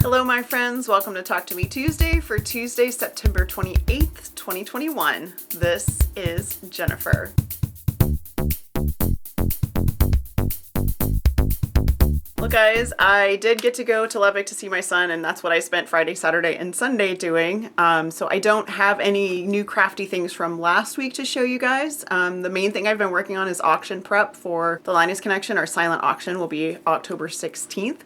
Hello my friends, welcome to Talk to Me Tuesday for Tuesday, September 28th, 2021. This is Jennifer. Well guys, I did get to go to Lubbock to see my son, and that's what I spent Friday, Saturday, and Sunday doing. So I don't have any new crafty things from last week to show you guys. The main thing I've been working on is auction prep for the Linus Connection. Our silent auction will be October 16th.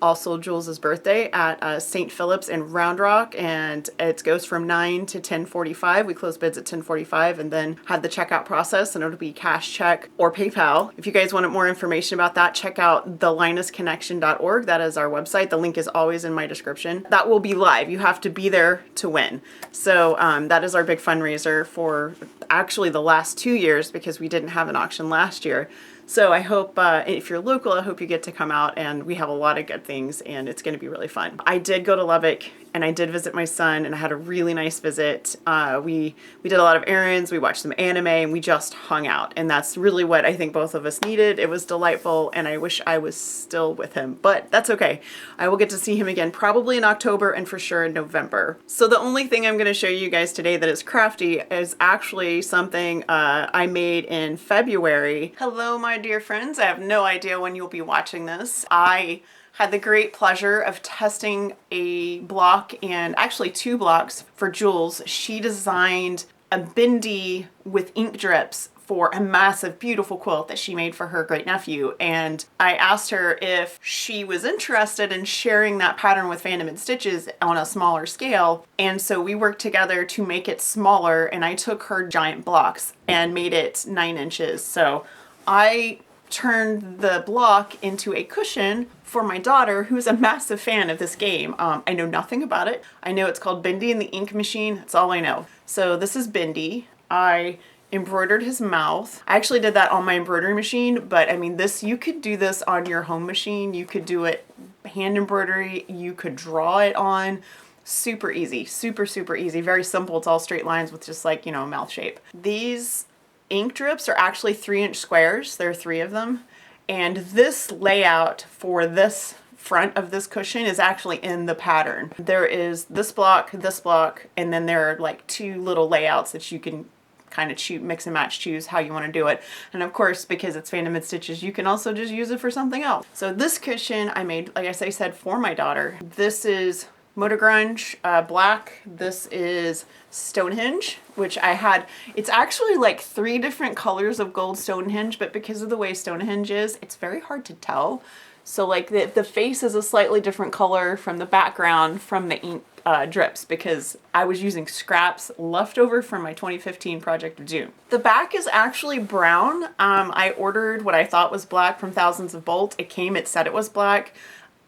Also Jules' birthday at St. Philip's in Round Rock, and it goes from 9 to 10:45. We close bids at 10:45 and then have the checkout process, and it'll be cash, check, or PayPal. If you guys wanted more information about that, check out thelinusconnection.org. That is our website. The link is always in my description. That will be live. You have to be there to win. So that is our big fundraiser for actually the last 2 years, because we didn't have an auction last year. So I hope, if you're local, I hope you get to come out, and we have a lot of good things, and it's going to be really fun. I did go to Lubbock, and I did visit my son, and I had a really nice visit. We did a lot of errands, we watched some anime, and we just hung out, and that's really what I think both of us needed. It was delightful, and I wish I was still with him, but that's okay. I will get to see him again probably in October and for sure in November. So the only thing I'm going to show you guys today that is crafty is actually something I made in February. Hello, my dear friends. I have no idea when you'll be watching this. I had the great pleasure of testing a block, and actually 2 blocks, for Jules. She designed a Bendy with ink drips for a massive, beautiful quilt that she made for her great nephew. And I asked her if she was interested in sharing that pattern with Fandom & Stitches on a smaller scale. And so we worked together to make it smaller, and I took her giant blocks and made it 9 inches. So I turned the block into a cushion for my daughter, who's a massive fan of this game. I know nothing about it. I know it's called Bendy and the Ink Machine. That's all I know. So this is Bendy. I embroidered his mouth. I actually did that on my embroidery machine, but I mean, you could do this on your home machine. You could do it hand embroidery. You could draw it on. Super easy, super easy. Very simple. It's all straight lines with just like, a mouth shape. These ink drips are actually 3-inch squares. There are 3 of them. And this layout for this front of this cushion is actually in the pattern. There is this block, and then there are like 2 little layouts that you can kind of mix and match, choose how you want to do it. And of course, because it's Fandom & Stitches, you can also just use it for something else. So this cushion I made, like I said, for my daughter. This is Motor Grunge black. This is Stonehenge, which I had. It's actually like 3 different colors of gold Stonehenge, but because of the way Stonehenge is, it's very hard to tell. So like the face is a slightly different color from the background from the ink drips, because I was using scraps left over from my 2015 Project of Doom. The back is actually brown. I ordered what I thought was black from Thousands of Bolt. It came, it said it was black.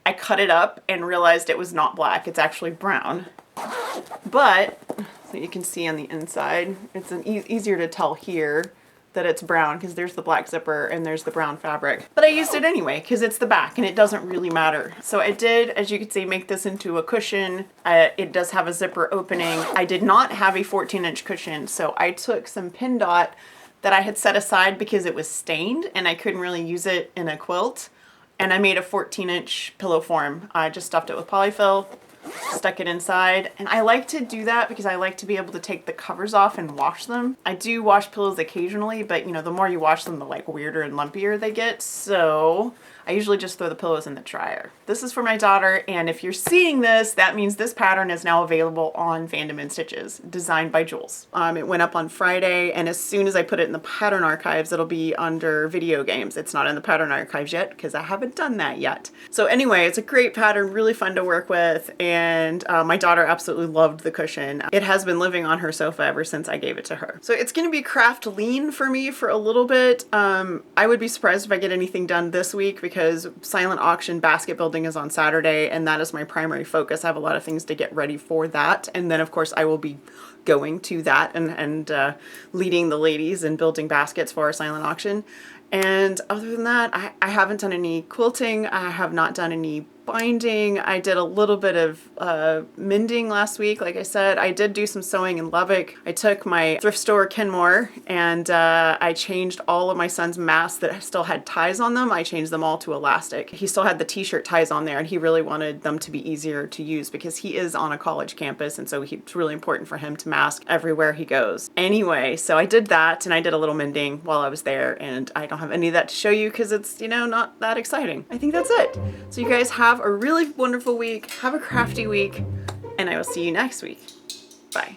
I cut it up and realized it was not black. It's actually brown. But, so you can see on the inside, it's easier to tell here that it's brown, because there's the black zipper and there's the brown fabric. But I used it anyway because it's the back and it doesn't really matter. So I did, as you can see, make this into a cushion. It does have a zipper opening. I did not have a 14-inch cushion, so I took some pin dot that I had set aside because it was stained and I couldn't really use it in a quilt. And I made a 14-inch pillow form. I just stuffed it with polyfill, stuck it inside. And I like to do that because I like to be able to take the covers off and wash them. I do wash pillows occasionally, but the more you wash them, the like weirder and lumpier they get. So I usually just throw the pillows in the dryer. This is for my daughter, and if you're seeing this, that means this pattern is now available on Fandom & Stitches, designed by Jules. It went up on Friday, and as soon as I put it in the pattern archives, it'll be under video games. It's not in the pattern archives yet, because I haven't done that yet. So anyway, it's a great pattern, really fun to work with, and my daughter absolutely loved the cushion. It has been living on her sofa ever since I gave it to her. So it's gonna be craft lean for me for a little bit. I would be surprised if I get anything done this week, because silent auction basket building is on Saturday, and that is my primary focus. I have a lot of things to get ready for that, and then of course I will be going to that and leading the ladies and building baskets for our silent auction. And other than that, I haven't done any quilting. I have not done any binding. I did a little bit of mending last week. Like I said, I did do some sewing in Lubbock. I took my thrift store Kenmore and I changed all of my son's masks that still had ties on them. I changed them all to elastic. He still had the t-shirt ties on there and he really wanted them to be easier to use because he is on a college campus, and so it's really important for him to mask everywhere he goes. Anyway, so I did that and I did a little mending while I was there, and I don't have any of that to show you because it's, you know, not that exciting. I think that's it. So you guys have a really wonderful week. Have a crafty week, and I will see you next week. Bye.